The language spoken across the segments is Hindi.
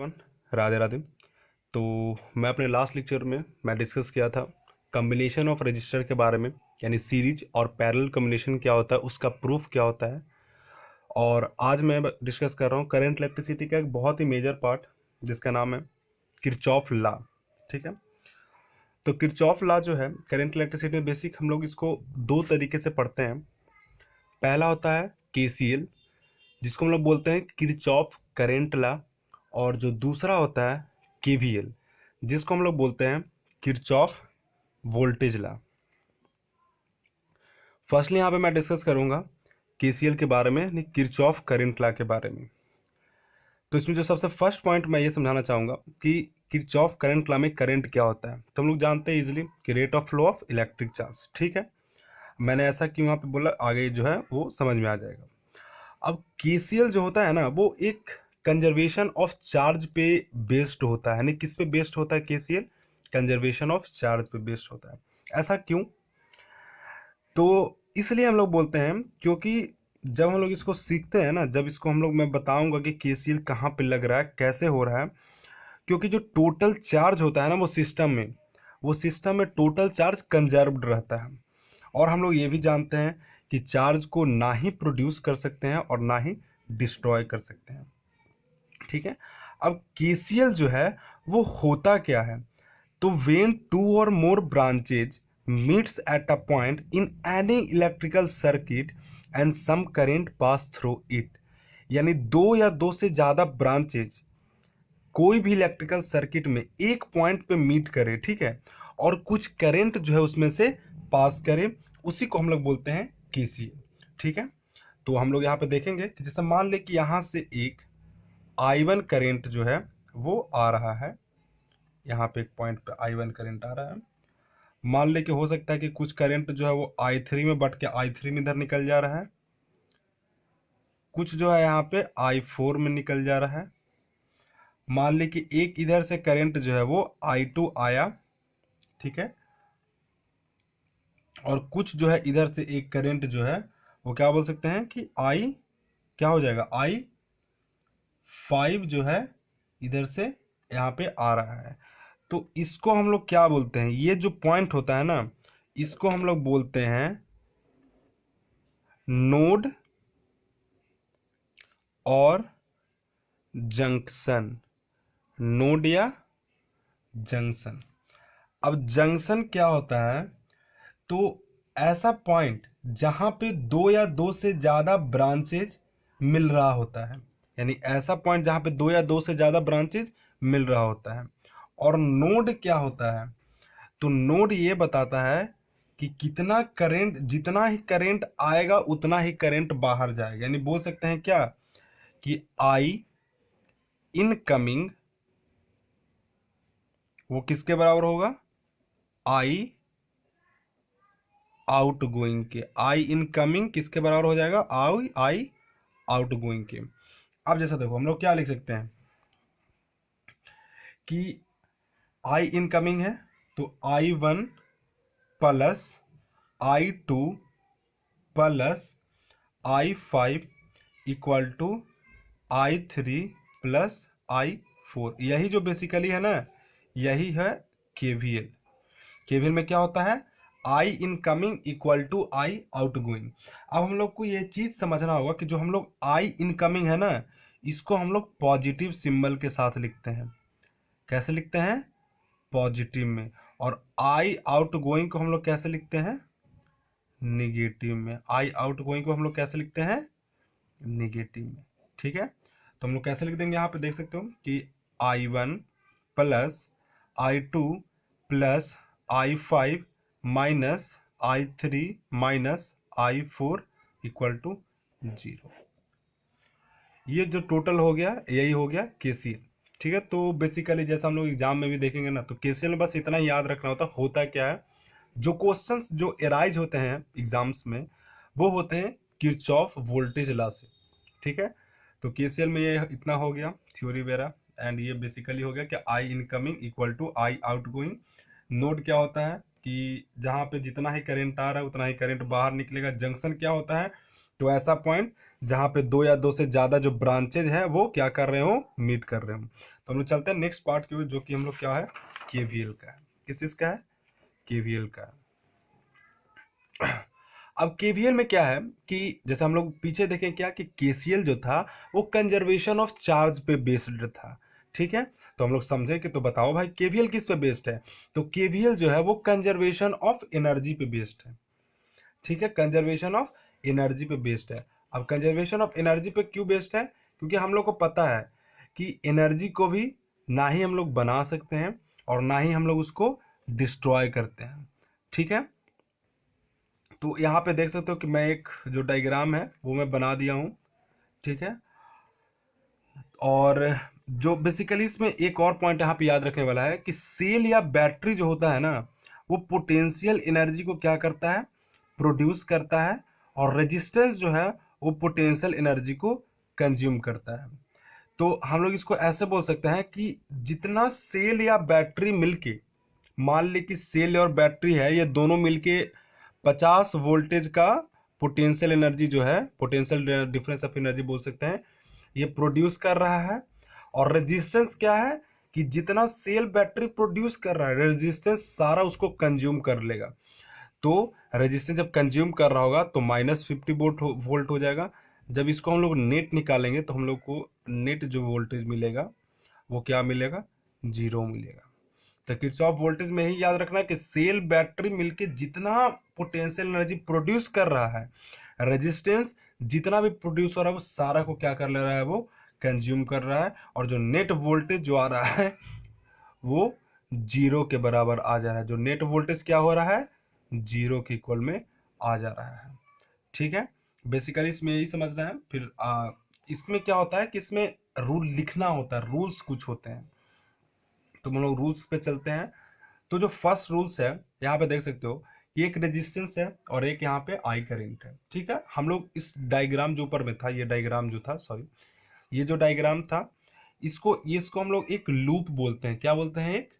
वन राधे राधे। तो मैं अपने लास्ट लेक्चर में डिस्कस किया था कम्बिनेशन ऑफ रजिस्टर के बारे में, यानी सीरीज और पैरेलल कम्बिनेशन क्या होता है, उसका प्रूफ क्या होता है। और आज मैं डिस्कस कर रहा हूँ करंट इलेक्ट्रिसिटी का एक बहुत ही मेजर पार्ट जिसका नाम है किरचॉफ लॉ। ठीक है, तो किरचॉफ लॉ जो है करंट इलेक्ट्रिसिटी में बेसिक हम लोग इसको दो तरीके से पढ़ते हैं। पहला होता है केसीएल, जिसको हम लोग बोलते हैं किरचॉफ करंट लॉ, और जो दूसरा होता है केवीएल, जिसको हम लोग बोलते हैं किरचॉफ वोल्टेज लॉ। फर्स्टली यहाँ पे मैं डिस्कस करूंगा केसीएल के बारे में, यानी किरचॉफ करंट लॉ के बारे में। तो इसमें जो सबसे फर्स्ट पॉइंट मैं ये समझाना चाहूंगा कि किरचॉफ करंट लॉ में करंट क्या होता है। तो हम लोग जानते हैं इजीली कि rate of flow of electric charge. ठीक है, मैंने ऐसा क्यों यहाँ पे बोला, आगे जो है वो समझ में आ जाएगा। अब केसीएल जो होता है ना, वो एक कंजर्वेशन ऑफ चार्ज पे बेस्ड होता है। यानी किस पे बेस्ड होता है केसीएल? कंजर्वेशन ऑफ चार्ज पे बेस्ड होता है। ऐसा क्यों? तो इसलिए हम लोग बोलते हैं क्योंकि जब हम लोग इसको सीखते हैं ना, जब इसको हम लोग, मैं बताऊंगा कि केसीएल कहाँ पे लग रहा है, कैसे हो रहा है। क्योंकि जो टोटल चार्ज होता है ना, वो सिस्टम में टोटल चार्ज कंजर्व्ड रहता है। और हम लोग ये भी जानते हैं कि चार्ज को ना ही प्रोड्यूस कर सकते हैं और ना ही डिस्ट्रॉय कर सकते हैं। ठीक है, अब केसीएल जो है वो होता क्या है? तो व्हेन टू और more branches meets at a point in any electrical circuit and some current pass through it, यानी दो या दो से ज्यादा ब्रांचेज कोई भी इलेक्ट्रिकल सर्किट में एक पॉइंट पे मीट करे, ठीक है, और कुछ करंट जो है उसमें से पास करे, उसी को हम लोग बोलते हैं केसीएल। ठीक है, तो हम लोग यहाँ पे देखेंगे कि जैसे मान ले कि यहाँ से एक I1 करंट जो है वो आ रहा है, यहाँ पे एक पॉइंट पे I1 करंट आ रहा है। मान ले कि हो सकता है कि कुछ करंट जो है वो I3 में बट के I3 में इधर निकल जा रहा है, कुछ जो है यहाँ पे I4 में निकल जा रहा है। मान ले कि एक इधर से करंट जो है वो I2 आया, ठीक है, और कुछ जो है इधर से एक करंट जो है वो क्या बोल सकते हैं कि I क्या हो जाएगा, I5 जो है इधर से यहाँ पे आ रहा है। तो इसको हम लोग क्या बोलते हैं? ये जो पॉइंट होता है ना, इसको हम लोग बोलते हैं नोड और जंक्शन। नोड या जंक्शन। अब जंक्शन क्या होता है? तो ऐसा पॉइंट जहां पे दो या दो से ज्यादा ब्रांचेज मिल रहा होता है, यानी ऐसा पॉइंट जहां पे दो या दो से ज्यादा ब्रांचेज मिल रहा होता है। और नोड क्या होता है? तो नोड ये बताता है कि कितना करंट, जितना ही करंट आएगा उतना ही करंट बाहर जाएगा। यानी बोल सकते हैं क्या कि आई इनकमिंग वो किसके बराबर होगा? आई आउट गोइंग के। आई इनकमिंग किसके बराबर हो जाएगा? आई आउट गोइंग के। अब जैसा देखो हम लोग क्या लिख सकते हैं कि आई इनकमिंग है तो I1 plus I2 plus I5 equal to I3 plus I4। यही जो बेसिकली है ना, यही है केवीएल। केवीएल में क्या होता है? I incoming equal to I outgoing. अब हम लोग को ये चीज समझना होगा कि जो हम लोग आई इनकमिंग है ना, इसको हम लोग पॉजिटिव सिंबल के साथ लिखते हैं। कैसे लिखते हैं? पॉजिटिव में। और आई आउट गोइंग को हम लोग कैसे लिखते हैं? निगेटिव में। आई आउट गोइंग को हम लोग कैसे लिखते हैं? निगेटिव में। ठीक है, तो हम लोग कैसे लिख देंगे? यहाँ पे देख सकते हो कि I1 plus I2 plus I5 minus I3 minus I4 equal to 0। ये जो टोटल हो गया यही हो गया केसीएल। ठीक है, तो बेसिकली जैसा हम लोग एग्जाम में भी देखेंगे ना, तो केसीएल में बस इतना ही याद रखना होता क्या है, जो क्वेश्चंस जो एराइज होते हैं एग्जाम्स में वो होते हैं किरचॉफ वोल्टेज लॉ से। ठीक है, तो केसीएल में ये इतना हो गया थ्योरी वगैरह, एंड ये बेसिकली हो गया कि I incoming equal to I outgoing. Node क्या होता है कि जहां पे जितना ही करंट आ रहा है उतना ही करंट बाहर निकलेगा। जंक्शन क्या होता है? तो ऐसा पॉइंट जहां पे दो या दो से ज्यादा जो ब्रांचेज है वो क्या कर रहे हो? मीट कर रहे हो। तो हम लोग चलते हैं नेक्स्ट पार्ट की ओर, जो कि हम लोग क्या है, केवीएल का है। किस चीज का है? केवीएल का है। अब केवीएल में क्या है कि जैसे हम लोग पीछे देखें क्या कि केसीएल जो था वो कंजर्वेशन ऑफ चार्ज पे बेस्ड था, ठीक है। तो हम लोग समझे कि तो बताओ भाई केवीएल किस पे बेस्ड है? तो केवीएल जो है वो कंजर्वेशन ऑफ एनर्जी पे बेस्ड है, ठीक है। कंजर्वेशन ऑफ एनर्जी पे बेस्ड है। अब कंजर्वेशन ऑफ एनर्जी पे क्यों बेस्ड है? क्योंकि हम लोग को पता है कि एनर्जी को भी ना ही हम लोग बना सकते हैं और ना ही हम लोग उसको डिस्ट्रॉय करते हैं, ठीक है। तो यहाँ पे देख सकते हो कि मैं एक जो डायग्राम है वो मैं बना दिया हूँ, ठीक है। और जो बेसिकली इसमें एक और पॉइंट यहाँ पे याद रखने वाला है कि सेल या बैटरी जो होता है ना, वो पोटेंशियल एनर्जी को क्या करता है, प्रोड्यूस करता है, और रेजिस्टेंस जो है वो पोटेंशियल एनर्जी को कंज्यूम करता है। तो हम लोग इसको ऐसे बोल सकते हैं कि जितना सेल या बैटरी मिलके, मान ली कि सेल और बैटरी है, ये दोनों मिलके 50 वोल्टेज का पोटेंशियल एनर्जी जो है, पोटेंशियल डिफरेंस ऑफ एनर्जी बोल सकते हैं, ये प्रोड्यूस कर रहा है। और रेजिस्टेंस क्या है कि जितना सेल बैटरी प्रोड्यूस कर रहा है, रेजिस्टेंस सारा उसको कंज्यूम कर लेगा। तो रेजिस्टेंस जब कंज्यूम कर रहा होगा तो -50 वोल्ट हो जाएगा। जब इसको हम लोग नेट निकालेंगे तो हम लोग को नेट जो वोल्टेज मिलेगा वो क्या मिलेगा, 0 मिलेगा। तो किरचॉफ वोल्टेज में ही याद रखना कि सेल बैटरी मिलके जितना पोटेंशियल एनर्जी प्रोड्यूस कर रहा है, रेजिस्टेंस जितना भी प्रोड्यूस हो रहा है वो सारा को क्या कर ले रहा है, वो कंज्यूम कर रहा है। और जो नेट वोल्टेज जो आ रहा है वो 0 के बराबर आ जा रहा है। जो नेट वोल्टेज क्या हो रहा है, 0 के इक्वल में आ जा रहा है, ठीक है। बेसिकली इसमें यही समझना है। फिर इसमें क्या होता है कि इसमें रूल लिखना होता है, रूल्स कुछ होते हैं। तो हम लोग रूल्स पे चलते हैं। तो जो फर्स्ट रूल्स है यहाँ पे देख सकते हो कि एक रेजिस्टेंस है और एक यहाँ पे आई करेंट है, ठीक है। हम लोग इस डायग्राम जो ऊपर में था, ये डायग्राम जो था, सॉरी, ये जो डायग्राम था, इसको हम लोग एक लूप बोलते हैं। क्या बोलते हैं? एक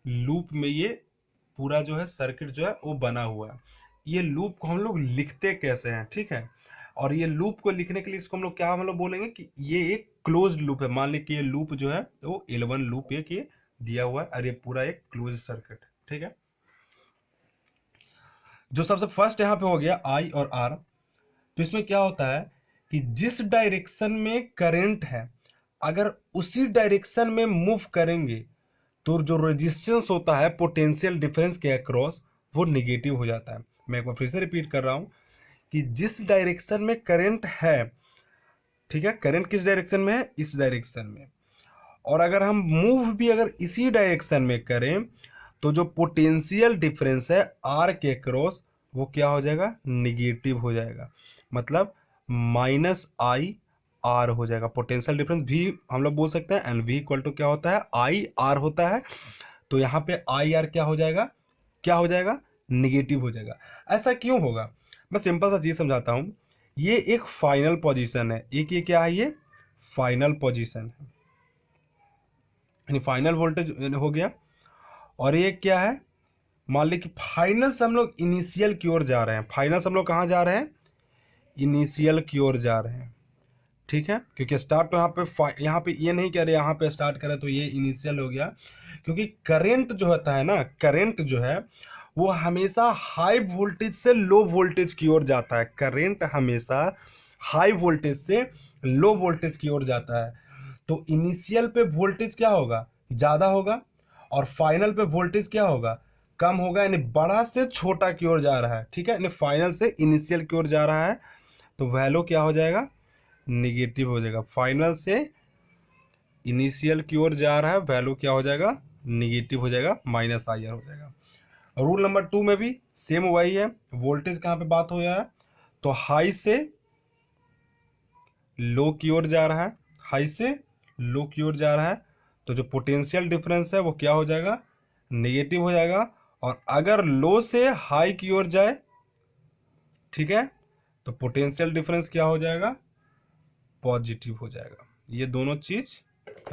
लूप में ये पूरा जो है सर्किट जो है वो बना हुआ है। ये लूप को हम लोग लिखते कैसे हैं, ठीक है। और ये लूप को लिखने के लिए इसको हम लोग क्या हम लोग बोलेंगे कि ये एक क्लोज्ड लूप है। मान ली कि ये लूप जो है वो L1 लूप एक ये दिया हुआ है और ये पूरा एक क्लोज सर्किट, ठीक है। जो सबसे फर्स्ट यहाँ पे हो गया I और R। तो इसमें क्या होता है कि जिस डायरेक्शन में करंट है, अगर उसी डायरेक्शन में मूव करेंगे तो जो रेजिस्टेंस होता है पोटेंशियल डिफरेंस के अक्रॉस, वो निगेटिव हो जाता है। मैं एक बार फिर से रिपीट कर रहा हूं कि जिस डायरेक्शन में करंट है, ठीक है, करंट किस डायरेक्शन में है, इस डायरेक्शन में, और अगर हम मूव भी अगर इसी डायरेक्शन में करें तो जो पोटेंशियल डिफरेंस है आर के क्रॉस वो क्या हो जाएगा, निगेटिव हो जाएगा। मतलब -IR हो जाएगा। पोटेंशियल डिफरेंस भी हम लोग बोल सकते हैं, एंड V इक्वल टू क्या होता है, IR होता है। तो यहाँ पे IR क्या हो जाएगा, क्या हो जाएगा, निगेटिव हो जाएगा। ऐसा क्यों होगा? मैं सिंपल सा चीज समझाता हूं। ये एक फाइनल पोजीशन है, एक ये क्या है, ये फाइनल पोजीशन है, यानी फाइनल वोल्टेज हो गया। और ये क्या है, मान ली कि फाइनल से हम लोग इनिशियल की ओर जा रहे हैं। फाइनल से हम लोग कहाँ जा रहे हैं, इनिशियल की ओर जा रहे हैं, ठीक है। क्योंकि स्टार्ट तो यहाँ पे ये नहीं कह रहे यहाँ पे स्टार्ट करें तो ये इनिशियल हो गया। क्योंकि करंट जो होता है ना, करंट जो है वो हमेशा हाई वोल्टेज से लो वोल्टेज की ओर जाता है। करंट हमेशा हाई वोल्टेज से लो वोल्टेज की ओर जाता है। तो इनिशियल पे वोल्टेज क्या होगा, ज्यादा होगा, और फाइनल पे वोल्टेज क्या होगा, कम होगा। यानी बड़ा से छोटा की ओर जा रहा है, ठीक है। यानी फाइनल से इनिशियल की ओर जा रहा है तो वैल्यू क्या हो जाएगा, निगेटिव हो जाएगा। फाइनल से इनिशियल की ओर जा रहा है, वैल्यू क्या हो जाएगा, निगेटिव हो जाएगा, -IR हो जाएगा। रूल नंबर 2 में भी सेम वही है। वोल्टेज कहाँ पे बात हो रहा है, तो हाई से लो की ओर जा रहा है, हाई से लो की ओर जा रहा है, तो जो पोटेंशियल डिफरेंस है वो क्या हो जाएगा, नेगेटिव हो जाएगा। और अगर लो से हाई की ओर जाए, ठीक है, तो पोटेंशियल डिफरेंस क्या हो जाएगा, पॉजिटिव हो जाएगा। ये दोनों चीज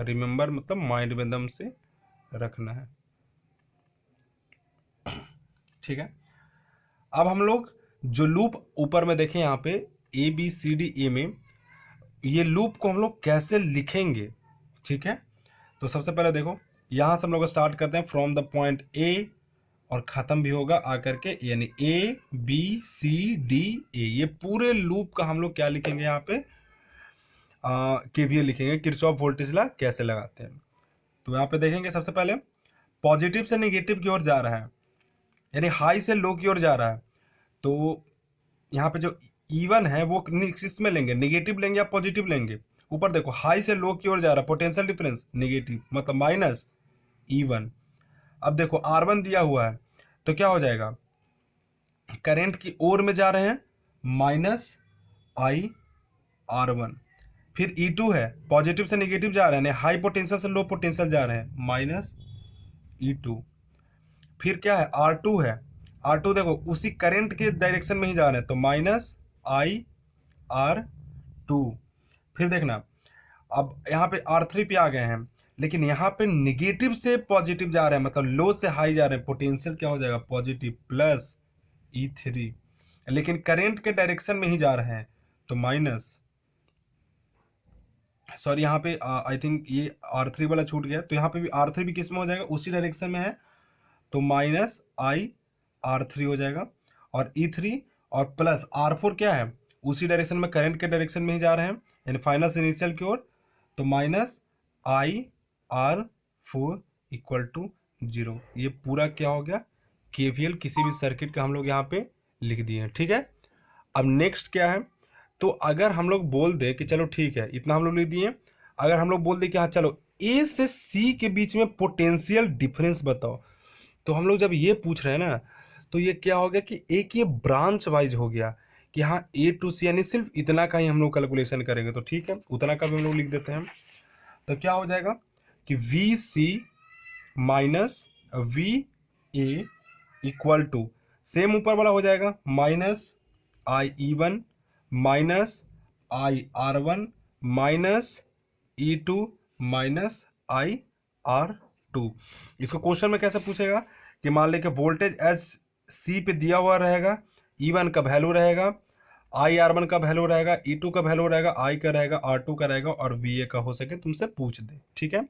रिमेंबर, मतलब माइंड में एकदम से रखना है, ठीक है। अब हम लोग जो लूप ऊपर में देखें यहाँ पे ABCDE में, ये लूप को हम लोग कैसे लिखेंगे, ठीक है। तो सबसे पहले देखो यहाँ से हम लोग स्टार्ट करते हैं फ्रॉम द पॉइंट ए और ख़त्म भी होगा आकर के, यानी A B C D A, ये पूरे लूप का हम लोग क्या लिखेंगे यहाँ पे, केवीएल लिखेंगे, किरचॉफ वोल्टेज लॉ कैसे लगाते हैं। तो यहाँ पे देखेंगे सबसे पहले पॉजिटिव से नेगेटिव की ओर जा रहा है, यानी हाई से लो की ओर जा रहा है। तो यहाँ पे जो E1 है वो इसमें लेंगे, नेगेटिव लेंगे या पॉजिटिव लेंगे। ऊपर देखो हाई से लो की ओर जा रहा है, पोटेंशियल डिफरेंस नेगेटिव, मतलब माइनस E1। अब देखो R1 दिया हुआ है, तो क्या हो जाएगा, करंट की ओर में जा रहे हैं, माइनस IR1। फिर E2 है, पॉजिटिव से नेगेटिव जा रहे हैं, हाई पोटेंशियल से लो पोटेंशियल जा रहे हैं, माइनस E2। फिर क्या है, R2 है, R2 देखो उसी करंट के डायरेक्शन में ही जा रहे हैं, तो माइनस IR2। फिर देखना अब यहाँ पे R3 पे आ गए हैं, लेकिन यहाँ पे निगेटिव से पॉजिटिव जा रहे हैं, मतलब लो से हाई जा रहे हैं, पोटेंशियल क्या हो जाएगा, पॉजिटिव, प्लस E3, लेकिन करंट के डायरेक्शन में ही जा रहे हैं, तो माइनस, सॉरी यहाँ पे आई थिंक ये R3 वाला छूट गया, तो यहाँ पे भी R3 भी किस में हो जाएगा, उसी डायरेक्शन में है, तो माइनस IR3 हो जाएगा। और E3 और प्लस R4 क्या है, उसी डायरेक्शन में, करंट के डायरेक्शन में ही जा रहे हैं, यानी फाइनल से इनिशियल की ओर, तो माइनस IR4 इक्वल टू 0। ये पूरा क्या हो गया, केवीएल किसी भी सर्किट का हम लोग यहाँ पे लिख दिए हैं। ठीक है, अब नेक्स्ट क्या है, तो अगर हम लोग बोल दे कि चलो ठीक है इतना हम लोग लिख दिए, अगर हम लोग बोल दे कि हाँ चलो ए से सी के बीच में पोटेंशियल डिफरेंस बताओ, तो हम लोग जब ये पूछ रहे हैं ना, तो ये क्या हो गया कि एक ये ब्रांच वाइज हो गया कि हाँ ए टू सी, यानी सिर्फ इतना का ही हम लोग कैलकुलेशन करेंगे, तो ठीक है उतना का भी हम लोग लिख देते हैं। तो क्या हो जाएगा कि V C minus V A equal to, same ऊपर वाला हो जाएगा, minus IE1 minus IR1 minus E2 minus IR2। इसको क्वेश्चन में कैसे पूछेगा कि मान ले कि वोल्टेज एस सी पे दिया हुआ रहेगा, E1 का वैल्यू रहेगा, IR1 का वैल्यू रहेगा, E2 का वैल्यू रहेगा, I का रहेगा, R2 का रहेगा और VA का हो सके तुमसे पूछ दे। ठीक है,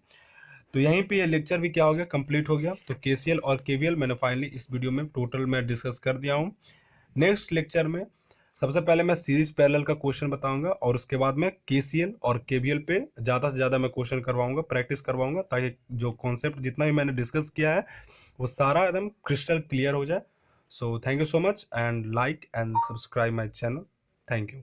तो यहीं पे ये लेक्चर भी क्या हो गया, कंप्लीट हो गया। तो KCL और KVL मैंने फाइनली इस वीडियो में टोटल मैं डिस्कस कर दिया हूँ। नेक्स्ट लेक्चर में सबसे पहले मैं सीरीज पैरेलल का क्वेश्चन बताऊंगा और उसके बाद मैं KCL और KVL पे ज़्यादा से ज़्यादा मैं क्वेश्चन करवाऊंगा, प्रैक्टिस करवाऊंगा, ताकि जो कॉन्सेप्ट जितना भी मैंने डिस्कस किया है वो सारा एकदम क्रिस्टल क्लियर हो जाए। So thank you so much and like and subscribe my channel. Thank you.